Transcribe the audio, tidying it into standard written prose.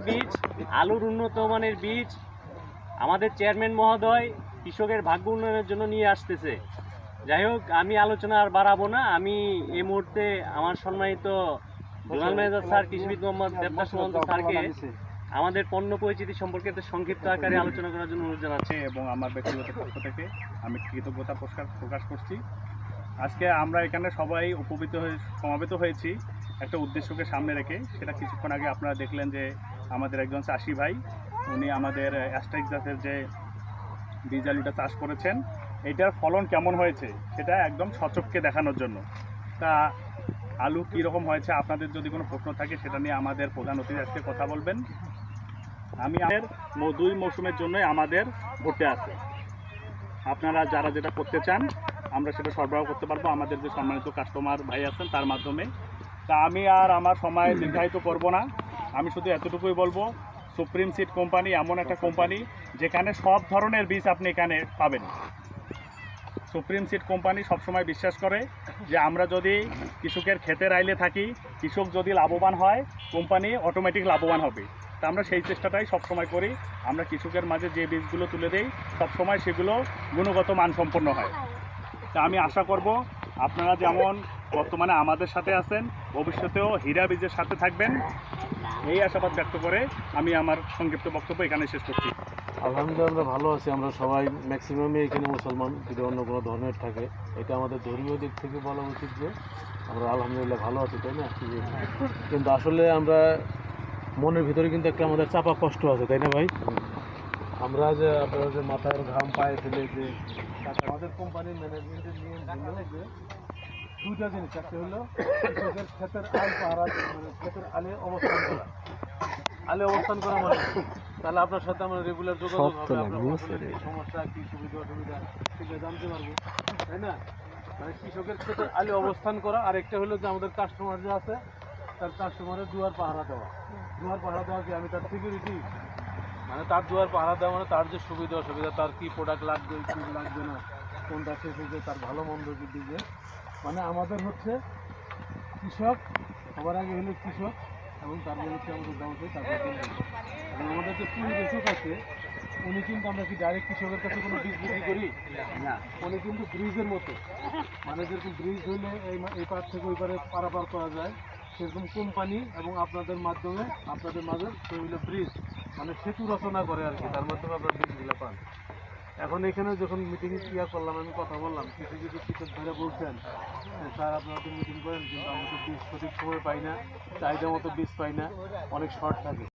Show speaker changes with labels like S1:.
S1: বীজ, আলুর উন্নত মানের বীজ আমাদের চেয়ারম্যান মহোদয় কৃষকের ভাগ্য উন্নয়নের জন্য নিয়ে আসতেছে। যাই হোক, আমি আলোচনা আর বাড়াবো না। আমি এই মুহূর্তে আমার সম্মানিত জোনাল ম্যানেজার স্যার কৃষিবিদ মোহাম্মদ দেবদাস মহন্ত স্যারকে আমাদের পণ্য পরিচিতি সম্পর্কে সংক্ষিপ্ত আকারে আলোচনা করার জন্য অনুরোধ জানাচ্ছি।
S2: এবং আমার ব্যক্তিগত পক্ষ থেকে আমি কৃতজ্ঞতা প্রকাশ করছি। আজকে আমরা এখানে সবাই সমাবেত হয়েছি একটা উদ্দেশ্যকে সামনে রেখে। সেটা কিছুক্ষণ আগে আপনারা দেখলেন যে আমাদের একজন চাষি ভাই, উনি আমাদের অ্যাস্ট্রিক জাতের যে বীজ আলুটা চাষ করেছেন, এটার ফলন কেমন হয়েছে সেটা একদম সচক্ষে দেখানোর জন্য। তা আলু কীরকম হয়েছে, আপনাদের যদি কোনো প্রশ্ন থাকে সেটা নিয়ে আমাদের প্রধান অতিথি আজকে কথা বলবেন। আমি আমাদের 2 মৌসুমের জন্যই আমাদের ভুট্টা আছে। আপনারা যারা যেটা করতে চান আমরা সেটা সরবরাহ করতে পারবো আমাদের যে সম্মানিত কাস্টমার ভাই আছেন তার মাধ্যমে। তা আমি আর আমার সময় দীর্ঘায়িত করব না, আমি শুধু এতটুকুই বলবো, সুপ্রিম সিড কোম্পানি এমন একটা কোম্পানি যেখানে সব ধরনের বীজ আপনি এখানে পাবেন। সুপ্রিম সিড কোম্পানি সবসময় বিশ্বাস করে যে আমরা যদি কৃষকের ক্ষেতের আইলে থাকি, কৃষক যদি লাভবান হয়, কোম্পানি অটোমেটিক লাভবান হবে। তা আমরা সেই চেষ্টাটাই সবসময় করি। আমরা কৃষকের মাঝে যে বীজগুলো তুলে দেই সবসময় সেগুলো গুণগত মানসম্পন্ন হয়। তা আমি আশা করব আপনারা যেমন বর্তমানে আমাদের সাথে আছেন, ভবিষ্যতেও হীরা বীজের সাথে থাকবেন, এই আশাবাদ ব্যক্ত করে আমি আমার সংক্ষিপ্ত বক্তব্য এখানে শেষ করছি।
S3: আলহামদুলিল্লাহ আমরা ভালো আছি। আমরা সবাই ম্যাক্সিমামই এখানে মুসলমান, যদি অন্য কোনো ধর্মের থাকে। এটা আমাদের ধর্মীয় দিক থেকে বলা উচিত যে আমরা আলহামদুলিল্লাহ ভালো আছি, তাই না? কিন্তু আসলে আমরা মনের ভিতরে কিন্তু একটা আমাদের চাপা কষ্ট আছে, তাই না ভাই? আমরা যে আপনারা যে মাথার ঘাম পায়ে ফেলে যে আমাদের কোম্পানির ম্যানেজমেন্টের নিয়ম হলো যে 2টা জিনিস। একটা হলো কৃষকের ক্ষেতের আল পাহারা, মানে ক্ষেতের আলে অবস্থান করা। আলে অবস্থান করা মানে তাহলে আপনার সাথে আমরা রেগুলার যোগাযোগ হবে, আপনার ফসলের কী সমস্যা, কী সুবিধা অসুবিধা সেটা জানতে পারবো, তাই না? মানে কৃষকের ক্ষেত্রে আলে অবস্থান করা। আর একটা হলো যে আমাদের কাস্টমার যে আছে তার কাস্টমারের দুয়ার পাহারা দেওয়া। দুয়ার পাহারা দেওয়া কি আমি তার সিকিউরিটি, মানে তার দুয়ার পাহারা দেওয়া মানে তার যে সুবিধা অসুবিধা, তার কী প্রোডাক্ট লাগবে কী লাগবে না, কোনটা শেষ হয়েছে, তার ভালো মন্দ দিকে। মানে আমাদের হচ্ছে কৃষক সবার আগে হলো কৃষক, এবং তারপরে হচ্ছে আমাদের দাম হচ্ছে তারপরে এবং আমাদের যে পরিবেশক আছে উনি কিন্তু, আমরা কি ডাইরেক্ট কৃষকের কাছে কোনো বীজ বিক্রি করি না, উনি কিন্তু ব্রিজের মতো, মানে যেরকম ব্রিজ হইলে এই পার থেকে ওই পারে পারাপার করা যায়, সেরকম কোম্পানি এবং আপনাদের মাধ্যমে আপনাদের মাঝে সেগুলো ব্রিজ, মানে সেতু রচনা করে আর কি, তার মাধ্যমে আপনার বীজগুলো পান। এখন এখানে যখন মিটিং করলাম, আমি কথা বললাম, কিছু কিছু কৃষক ধরে বলছেন স্যার আপনারা তো মিটিং করেন কিন্তু আমরা তো বীজ সঠিক সময় পাই না, চাহিদা মতো বীজ পাই না, অনেক শর্ট থাকে।